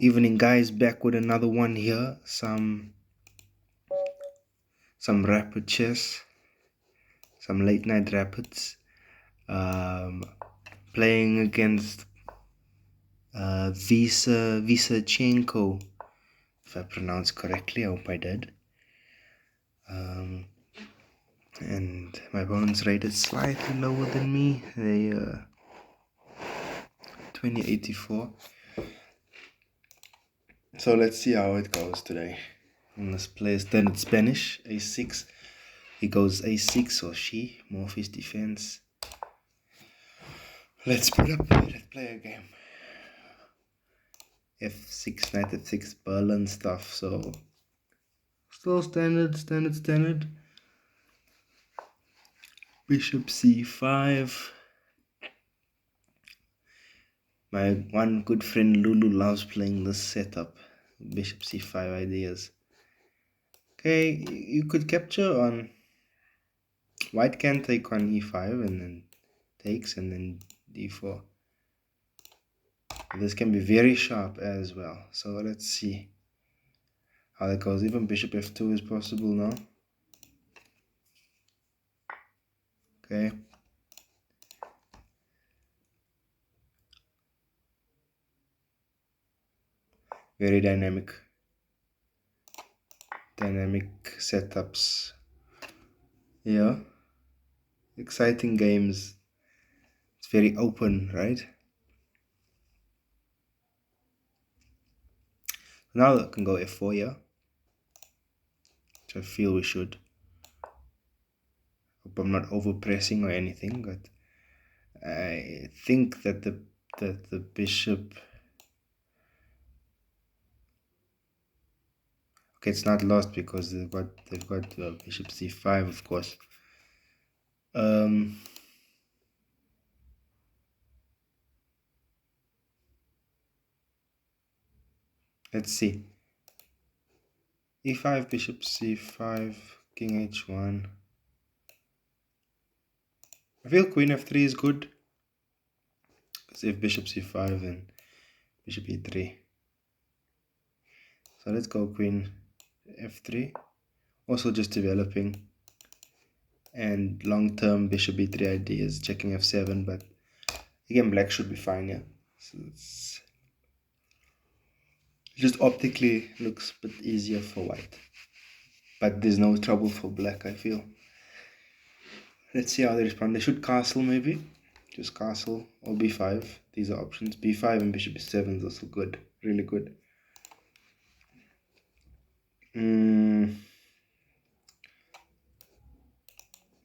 Evening, guys, back with another one here. Some rapid chess, some late night rapids. Playing against Visachenko, if I pronounced correctly. I hope I did. And my opponent's rated slightly lower than me. They 2084. So let's see how it goes today. And let's play standard Spanish, a6. He goes a6 or she, more of his defense. Let's play a game. F6, knight f6, Berlin stuff, so still standard. Bishop c5. My one good friend Lulu loves playing this setup. Bishop c5 ideas. Okay, you could capture on white can take on e5 and then takes and then d4. This can be very sharp as well. So let's see how that goes. Even bishop f2 is possible now. Okay. Very dynamic setups. Yeah. Exciting games. It's very open, right? Now I can go f4 here. Which I feel we should. Hope I'm not over pressing or anything, but I think that the bishop. Okay, it's not lost because they've got bishop c5, of course. Let's see. e5, bishop c5, king h1. I feel queen f3 is good. Because if bishop c5, then bishop e3. So let's go queen f3. Also just developing. And long-term bishop e3 ideas, checking f7, but again black should be fine, yeah. So it's just optically looks a bit easier for white. But there's no trouble for black, I feel. Let's see how they respond. They should castle maybe. Just castle or b5. These are options. b5 and bishop e7 is also good. Really good.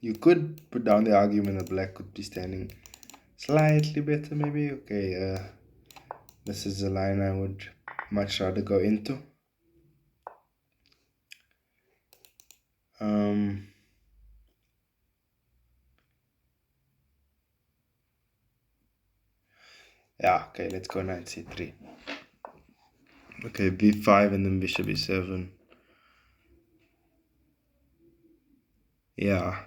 You could put down the argument that black could be standing slightly better maybe. Okay, this is a line I would much rather go into. Yeah, okay, let's go knight c3. Okay, b5 and then bishop e7. Yeah.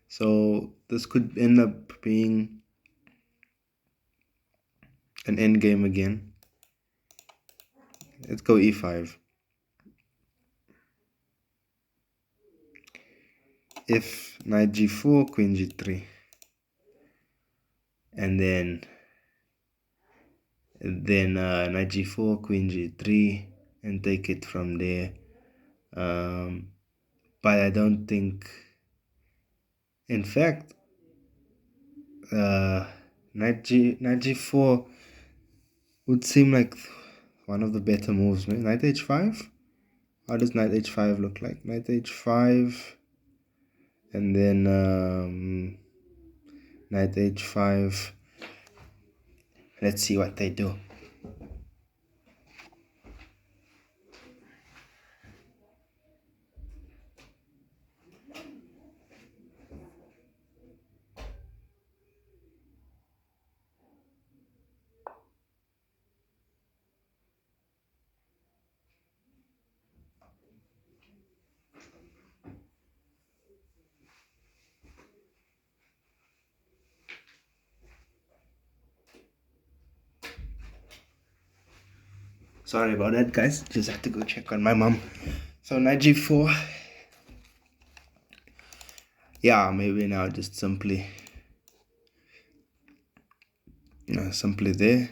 So this could end up being an endgame again. Let's go e5. If knight g4, queen g3. And then knight g4, queen g3, and take it from there. But I don't think, in fact, knight g4 would seem like one of the better moves. Knight h5. How does knight h5 look like? Knight h5, and then knight h5. Let's see what they do. Sorry about that, guys. Just had to go check on my mom. So knight g4. Yeah, maybe now just simply there.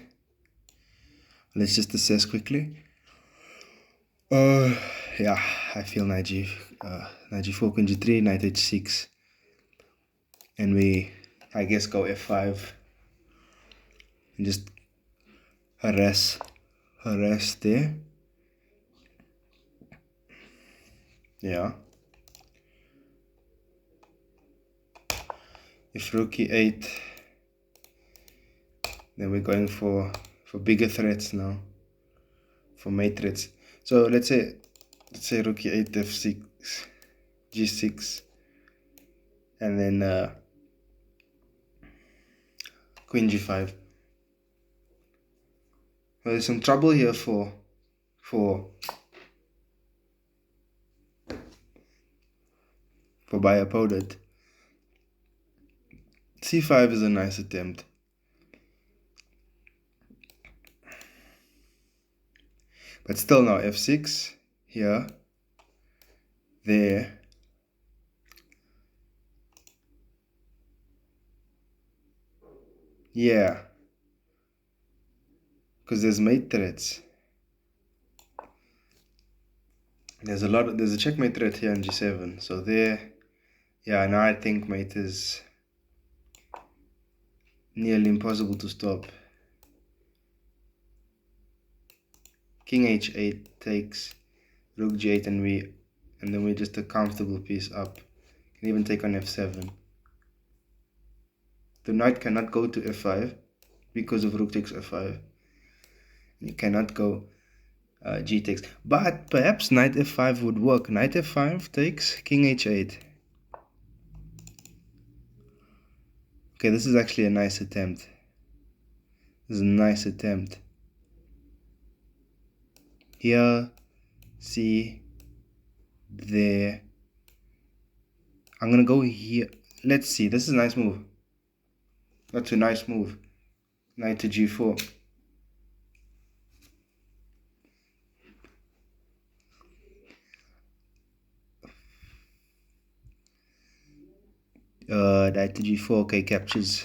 Let's just assess quickly. Yeah, I feel knight g4, queen g3, knight h6, and we, I guess, go f5 and just harass there. Yeah. If rook e8, then we're going for bigger threats now, for mate threats. So let's say rook e8, f6, g6, and then queen g5. Well, there's some trouble here for my opponent. c5 is a nice attempt. But still now f6 here, there. Yeah. Because there's mate threats. There's a checkmate threat here in g7. So there, yeah, now I think mate is nearly impossible to stop. King h8 takes, rook g8, and then we just a comfortable piece up. Can even take on f7. The knight cannot go to f5 because of rook takes f5. You cannot go g takes, but perhaps knight f5 would work. Knight f5 takes, king h8. Okay, this is actually a nice attempt. This is a nice attempt. Here, see, there. I'm gonna go here. Let's see. This is a nice move. That's a nice move. Knight to g4. Knight to g4. Okay, captures.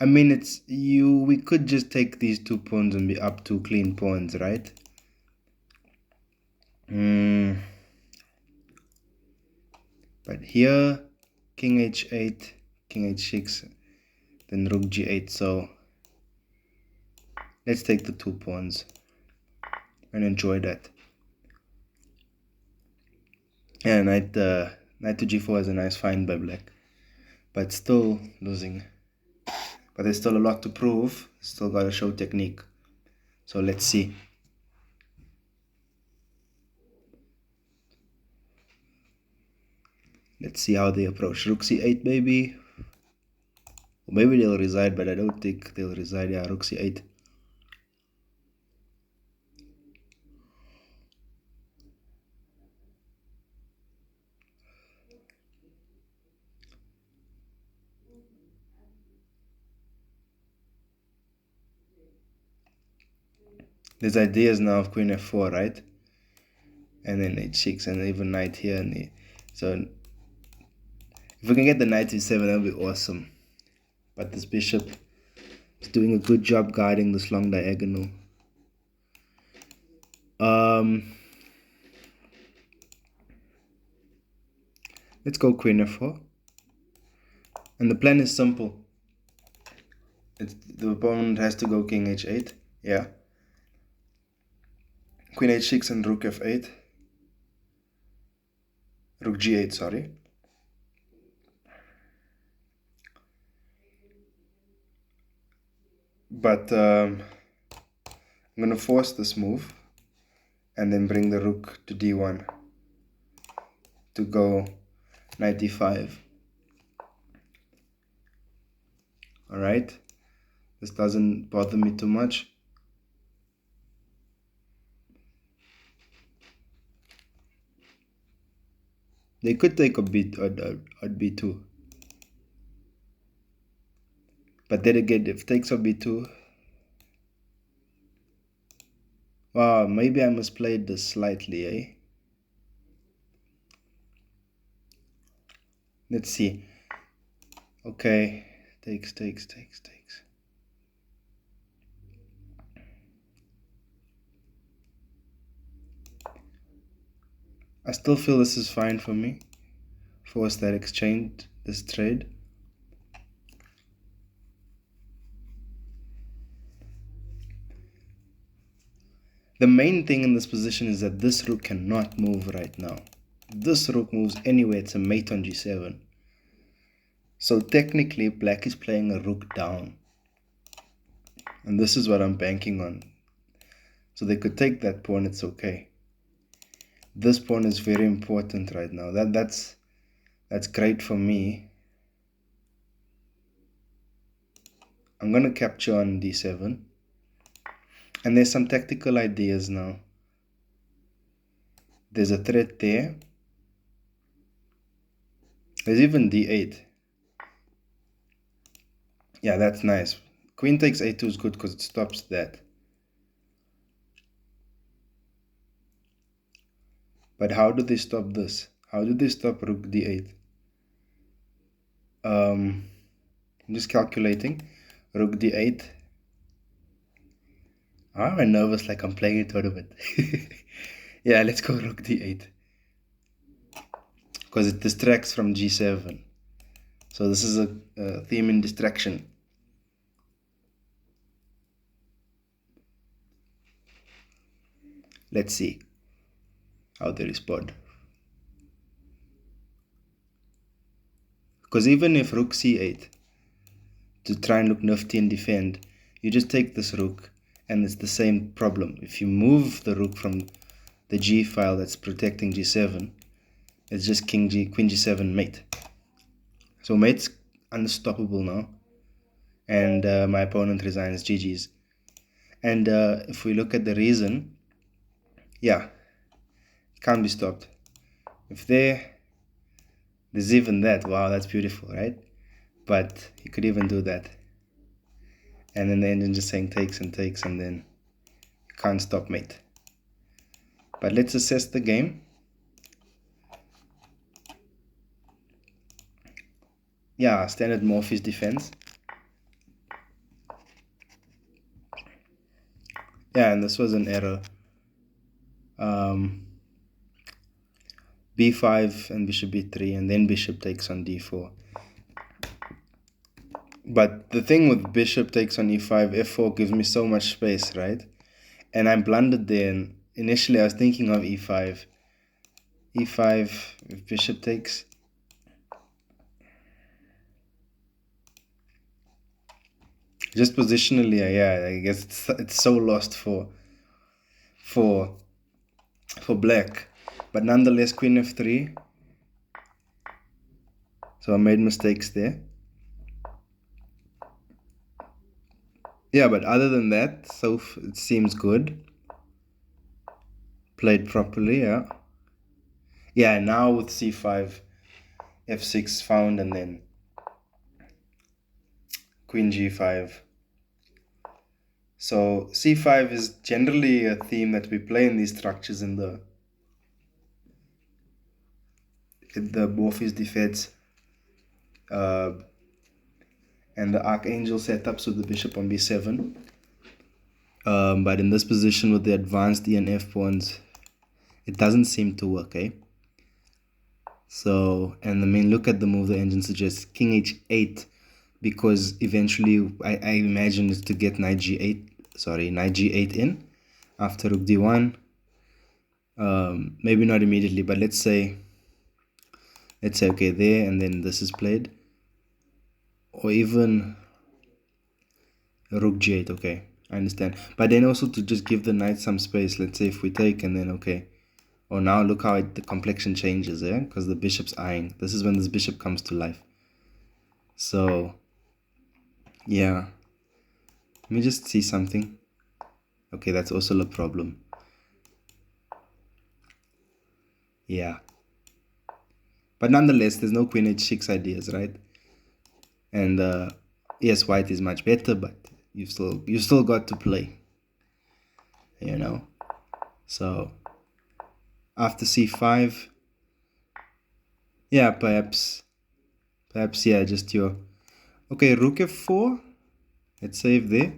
I mean, we could just take these 2 pawns and be up 2 clean pawns, right? But here, king h8, king h6, then rook g8. So let's take the 2 pawns and enjoy that. Yeah, knight to g4 is a nice find by black, but still losing. But there's still a lot to prove. Still gotta show technique. So let's see. Let's see how they approach. Rook c8 maybe. Or maybe they'll reside, but I don't think they'll reside. Yeah, rook c8. There's ideas now of queen f4, right? And then h6 and even knight here. And so if we can get the knight to 7, that would be awesome. But this bishop is doing a good job guarding this long diagonal. Let's go queen f4. And the plan is simple. The opponent has to go king h8. Yeah. Queen h6 and rook f8. Rook g8, sorry. But I'm going to force this move and then bring the rook to d1 to go knight d5. Alright, this doesn't bother me too much. They could take a bit at b2. But then again, if takes on b2, Wow, maybe I misplayed this slightly, eh? Let's see. Okay, takes. I still feel this is fine for me. Force that exchange, this trade. The main thing in this position is that this rook cannot move right now. If this rook moves anywhere, it's a mate on g7. So technically, black is playing a rook down. And this is what I'm banking on. So they could take that pawn, it's okay. This pawn is very important right now. That's great for me. I'm going to capture on d7. And there's some tactical ideas now. There's a threat there. There's even d8. Yeah, that's nice. Queen takes a2 is good because it stops that. But how do they stop this? How do they stop rook d8? I'm just calculating. Rook d8. I'm nervous like I'm playing a tournament. Yeah, let's go rook d8. Because it distracts from g7. So this is a theme in distraction. Let's see how they respond. Because even if rook c8, to try and look nifty and defend, you just take this rook and it's the same problem. If you move the rook from the g file that's protecting g7, it's just queen g7 mate. So mate's unstoppable now. And my opponent resigns, GG's. And if we look at the reason, yeah, it can't be stopped. If there's even that, wow, that's beautiful, right? But you could even do that. And then the engine just saying takes and takes, and then you can't stop mate. But let's assess the game. Yeah, standard Morpheus defense. Yeah, and this was an error. b5 and bishop b3, and then bishop takes on d4. But the thing with bishop takes on e5, f4 gives me so much space, right? And I blundered there. And initially, I was thinking of e5. e5, if bishop takes. Just positionally, yeah, I guess it's so lost for black. But nonetheless, queen f3. So I made mistakes there. Yeah, but other than that, so it seems good. Played properly, yeah. Yeah, now with c5, f6 found, and then queen g5. So c5 is generally a theme that we play in these structures in the Morpheus defense and the Archangel setups with the bishop on b7. But in this position with the advanced E and F pawns, it doesn't seem to work, eh? So, and I mean, look at the move the engine suggests, king h8, because eventually I imagine it's to get knight g8 in after rook d1. Maybe not immediately, but let's say okay there, and then this is played, or even rook g8. Okay, I understand, but then also to just give the knight some space. Let's say if we take, and then okay, oh, now look how the complexion changes, eh? Because the bishop's eyeing. This is when this bishop comes to life. So yeah, let me just see something. Okay, that's also a problem. Yeah, but nonetheless, there's no queen h6 ideas, right? And yes, white is much better, but you've still got to play, you know. So after c5, yeah, perhaps, yeah, just your, okay, rook f4, let's save there.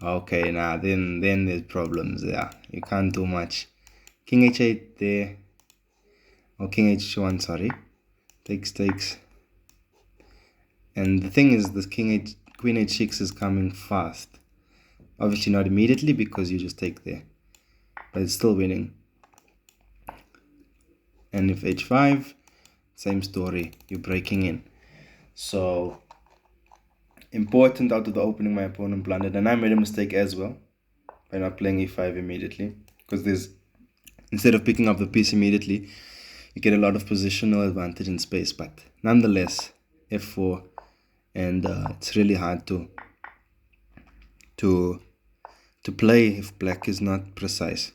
Okay, now then there's problems. Yeah, you can't do much. King h8 there, or king h1, sorry, takes. And the thing is, this queen h6 is coming fast. Obviously not immediately because you just take there, but it's still winning. And if h5, same story, you're breaking in. So important out of the opening, my opponent blundered, and I made a mistake as well by not playing e5 immediately, because there's, instead of picking up the piece immediately, you get a lot of positional advantage in space. But nonetheless, f4, and it's really hard to play if black is not precise.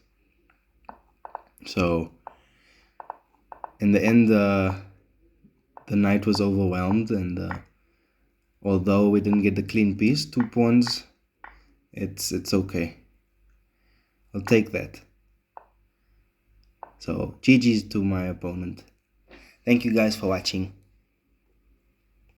So in the end, the knight was overwhelmed, and although we didn't get the clean piece, 2 pawns, it's okay. I'll take that. So GG's to my opponent. Thank you guys for watching.